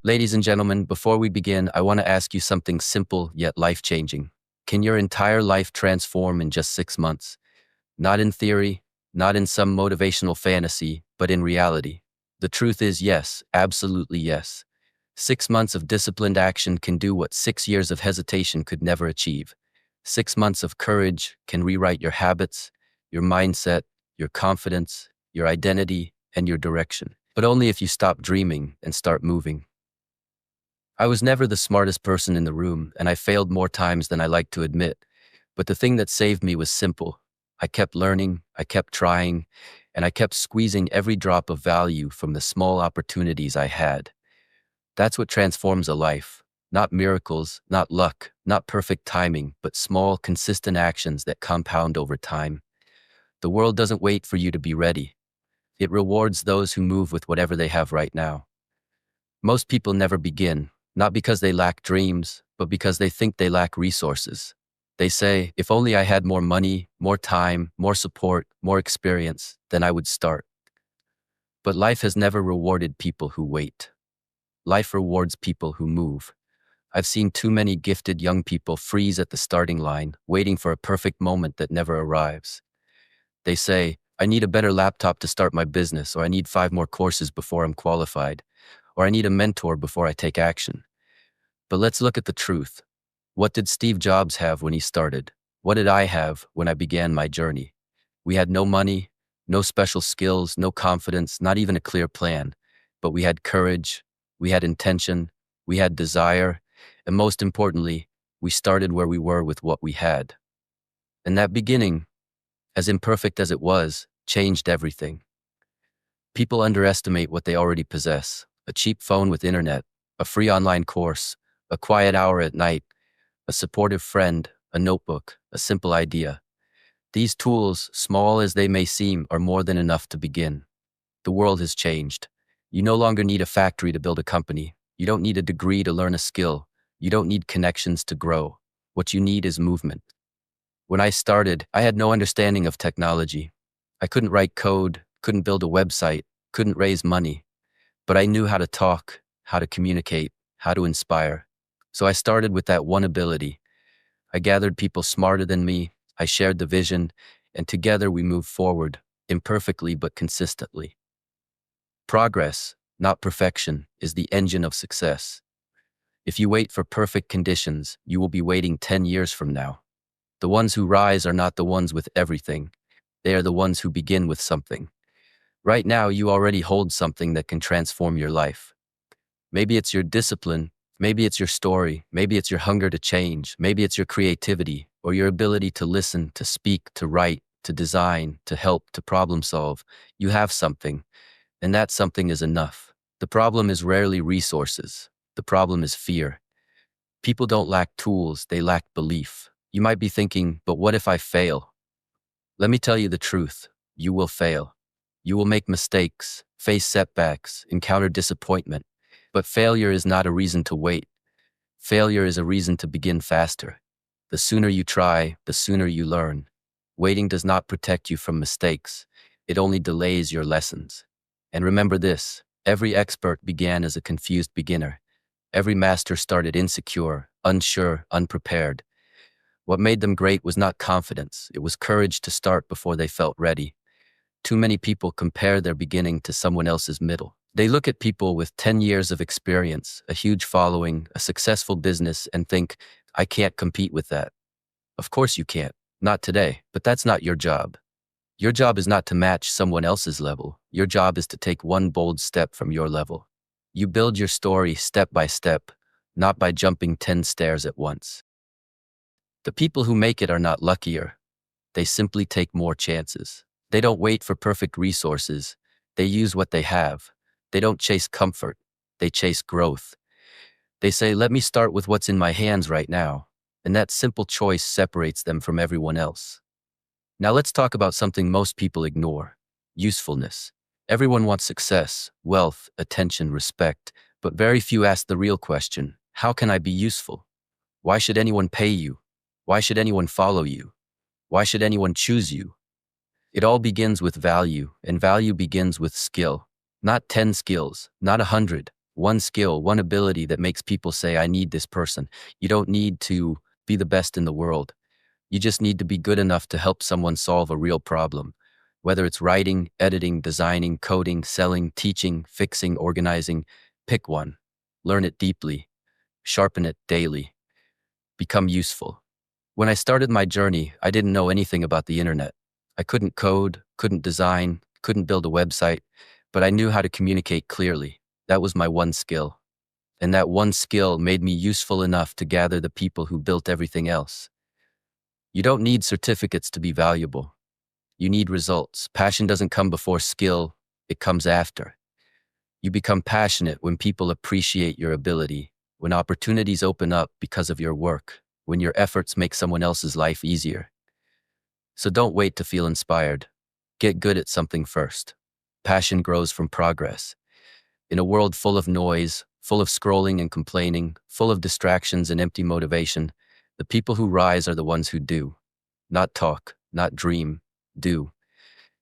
Ladies and gentlemen, before we begin, I want to ask you something simple yet life-changing. Can your entire life transform in just 6 months? Not in theory, not in some motivational fantasy, but in reality. The truth is yes, absolutely yes. 6 months of disciplined action can do what 6 years of hesitation could never achieve. 6 months of courage can rewrite your habits, your mindset, your confidence, your identity, and your direction. But only if you stop dreaming and start moving. I was never the smartest person in the room, and I failed more times than I like to admit. But the thing that saved me was simple. I kept learning, I kept trying, and I kept squeezing every drop of value from the small opportunities I had. That's what transforms a life. Not miracles, not luck, not perfect timing, but small, consistent actions that compound over time. The world doesn't wait for you to be ready. It rewards those who move with whatever they have right now. Most people never begin, not because they lack dreams, but because they think they lack resources. They say, if only I had more money, more time, more support, more experience, then I would start. But life has never rewarded people who wait. Life rewards people who move. I've seen too many gifted young people freeze at the starting line, waiting for a perfect moment that never arrives. They say, I need a better laptop to start my business, or I need 5 more courses before I'm qualified, or I need a mentor before I take action. But let's look at the truth. What did Steve Jobs have when he started? What did I have when I began my journey? We had no money, no special skills, no confidence, not even a clear plan. But we had courage, we had intention, we had desire, and most importantly, we started where we were with what we had. And that beginning, as imperfect as it was, changed everything. People underestimate what they already possess: a cheap phone with internet, a free online course, a quiet hour at night, a supportive friend, a notebook, a simple idea. These tools, small as they may seem, are more than enough to begin. The world has changed. You no longer need a factory to build a company. You don't need a degree to learn a skill. You don't need connections to grow. What you need is movement. When I started, I had no understanding of technology. I couldn't write code, couldn't build a website, couldn't raise money. But I knew how to talk, how to communicate, how to inspire. So I started with that one ability. I gathered people smarter than me, I shared the vision, and together we moved forward, imperfectly but consistently. Progress, not perfection, is the engine of success. If you wait for perfect conditions, you will be waiting 10 years from now. The ones who rise are not the ones with everything. They are the ones who begin with something. Right now, you already hold something that can transform your life. Maybe it's your discipline, maybe it's your story, maybe it's your hunger to change, maybe it's your creativity, or your ability to listen, to speak, to write, to design, to help, to problem solve. You have something, and that something is enough. The problem is rarely resources. The problem is fear. People don't lack tools, they lack belief. You might be thinking, but what if I fail? Let me tell you the truth. You will fail. You will make mistakes, face setbacks, encounter disappointment. But failure is not a reason to wait. Failure is a reason to begin faster. The sooner you try, the sooner you learn. Waiting does not protect you from mistakes. It only delays your lessons. And remember this, every expert began as a confused beginner. Every master started insecure, unsure, unprepared. What made them great was not confidence, it was courage to start before they felt ready. Too many people compare their beginning to someone else's middle. They look at people with 10 years of experience, a huge following, a successful business, and think, I can't compete with that. Of course you can't. Not today, but that's not your job. Your job is not to match someone else's level. Your job is to take one bold step from your level. You build your story step by step, not by jumping 10 stairs at once. The people who make it are not luckier. They simply take more chances. They don't wait for perfect resources. They use what they have. They don't chase comfort. They chase growth. They say, let me start with what's in my hands right now. And that simple choice separates them from everyone else. Now let's talk about something most people ignore: usefulness. Everyone wants success, wealth, attention, respect, but very few ask the real question: how can I be useful? Why should anyone pay you? Why should anyone follow you? Why should anyone choose you? It all begins with value, and value begins with skill. Not 10 skills, not 100, One skill, one ability that makes people say, I need this person. You don't need to be the best in the world. You just need to be good enough to help someone solve a real problem. Whether it's writing, editing, designing, coding, selling, teaching, fixing, organizing, pick one. Learn it deeply. Sharpen it daily. Become useful. When I started my journey, I didn't know anything about the internet. I couldn't code, couldn't design, couldn't build a website, but I knew how to communicate clearly. That was my one skill. And that one skill made me useful enough to gather the people who built everything else. You don't need certificates to be valuable. You need results. Passion doesn't come before skill, it comes after. You become passionate when people appreciate your ability, when opportunities open up because of your work, when your efforts make someone else's life easier. So don't wait to feel inspired. Get good at something first. Passion grows from progress. In a world full of noise, full of scrolling and complaining, full of distractions and empty motivation, the people who rise are the ones who do. Not talk, not dream, do.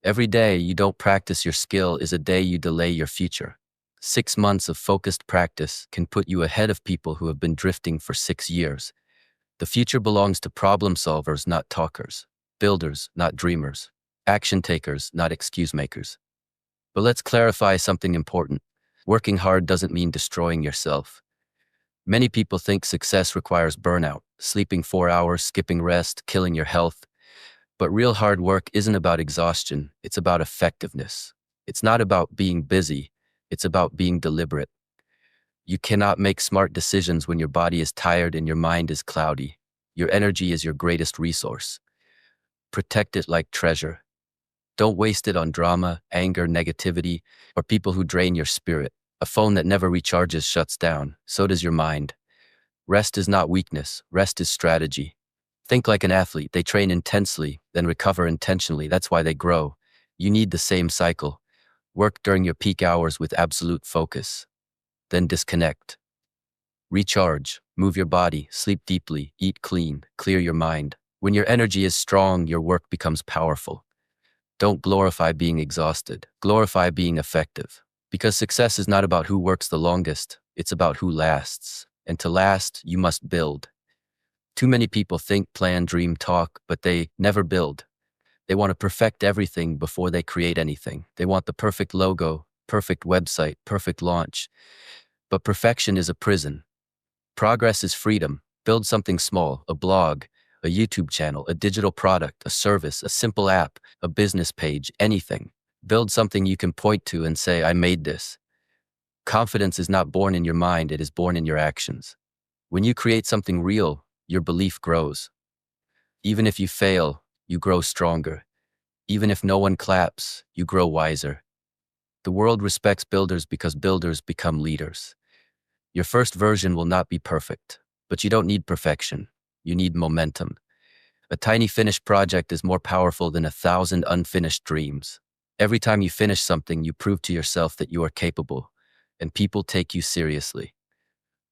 Every day you don't practice your skill is a day you delay your future. 6 months of focused practice can put you ahead of people who have been drifting for 6 years. The future belongs to problem solvers, not talkers. Builders, not dreamers. Action takers, not excuse makers. But let's clarify something important. Working hard doesn't mean destroying yourself. Many people think success requires burnout, sleeping 4 hours, skipping rest, killing your health. But real hard work isn't about exhaustion, it's about effectiveness. It's not about being busy, it's about being deliberate. You cannot make smart decisions when your body is tired and your mind is cloudy. Your energy is your greatest resource. Protect it like treasure. Don't waste it on drama, anger, negativity, or people who drain your spirit. A phone that never recharges shuts down, so does your mind. Rest is not weakness, rest is strategy. Think like an athlete. They train intensely, then recover intentionally. That's why they grow. You need the same cycle. Work during your peak hours with absolute focus. Then disconnect. Recharge. Move your body. Sleep deeply. Eat clean. Clear your mind. When your energy is strong, your work becomes powerful. Don't glorify being exhausted. Glorify being effective. Because success is not about who works the longest. It's about who lasts. And to last, you must build. Too many people think, plan, dream, talk, but they never build. They want to perfect everything before they create anything. They want the perfect logo, perfect website, perfect launch. But perfection is a prison. Progress is freedom. Build something small, a blog, a YouTube channel, a digital product, a service, a simple app, a business page, anything. Build something you can point to and say, I made this. Confidence is not born in your mind, it is born in your actions. When you create something real, your belief grows. Even if you fail, you grow stronger. Even if no one claps, you grow wiser. The world respects builders because builders become leaders. Your first version will not be perfect, but you don't need perfection. You need momentum. A tiny finished project is more powerful than 1,000 unfinished dreams. Every time you finish something, you prove to yourself that you are capable, and people take you seriously.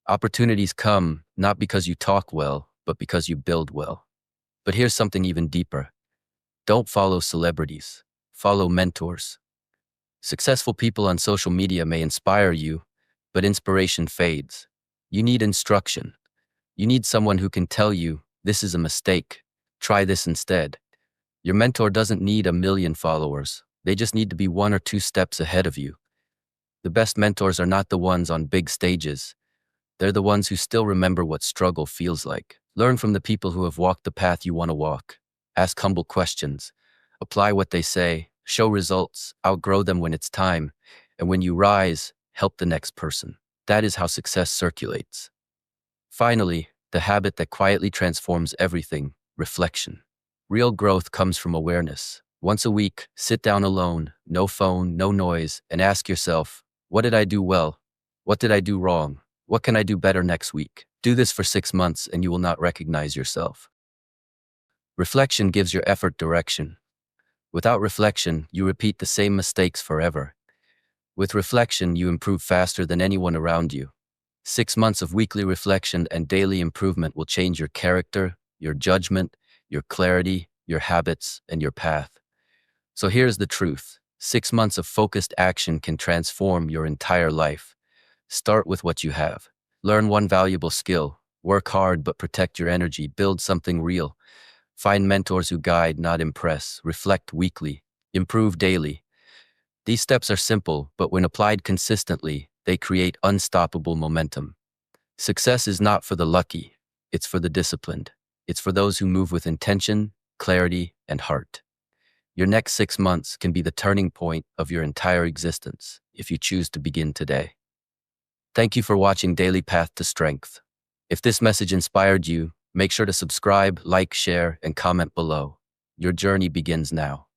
Opportunities come not because you talk well, but because you build well. But here's something even deeper. Don't follow celebrities. Follow mentors. Successful people on social media may inspire you, but inspiration fades. You need instruction. You need someone who can tell you, this is a mistake. Try this instead. Your mentor doesn't need 1 million followers. They just need to be 1 or 2 steps ahead of you. The best mentors are not the ones on big stages. They're the ones who still remember what struggle feels like. Learn from the people who have walked the path you want to walk. Ask humble questions. Apply what they say. Show results. Outgrow them when it's time. And when you rise, help the next person. That is how success circulates. Finally, the habit that quietly transforms everything, reflection. Real growth comes from awareness. Once a week, sit down alone, no phone, no noise, and ask yourself, what did I do well? What did I do wrong? What can I do better next week? Do this for 6 months and you will not recognize yourself. Reflection gives your effort direction. Without reflection, you repeat the same mistakes forever. With reflection, you improve faster than anyone around you. 6 months of weekly reflection and daily improvement will change your character, your judgment, your clarity, your habits, and your path. So here's the truth. 6 months of focused action can transform your entire life. Start with what you have. Learn one valuable skill. Work hard, but protect your energy. Build something real. Find mentors who guide, not impress. Reflect weekly. Improve daily. These steps are simple, but when applied consistently, they create unstoppable momentum. Success is not for the lucky, it's for the disciplined. It's for those who move with intention, clarity, and heart. Your next 6 months can be the turning point of your entire existence if you choose to begin today. Thank you for watching Daily Path to Strength. If this message inspired you, make sure to subscribe, like, share, and comment below. Your journey begins now.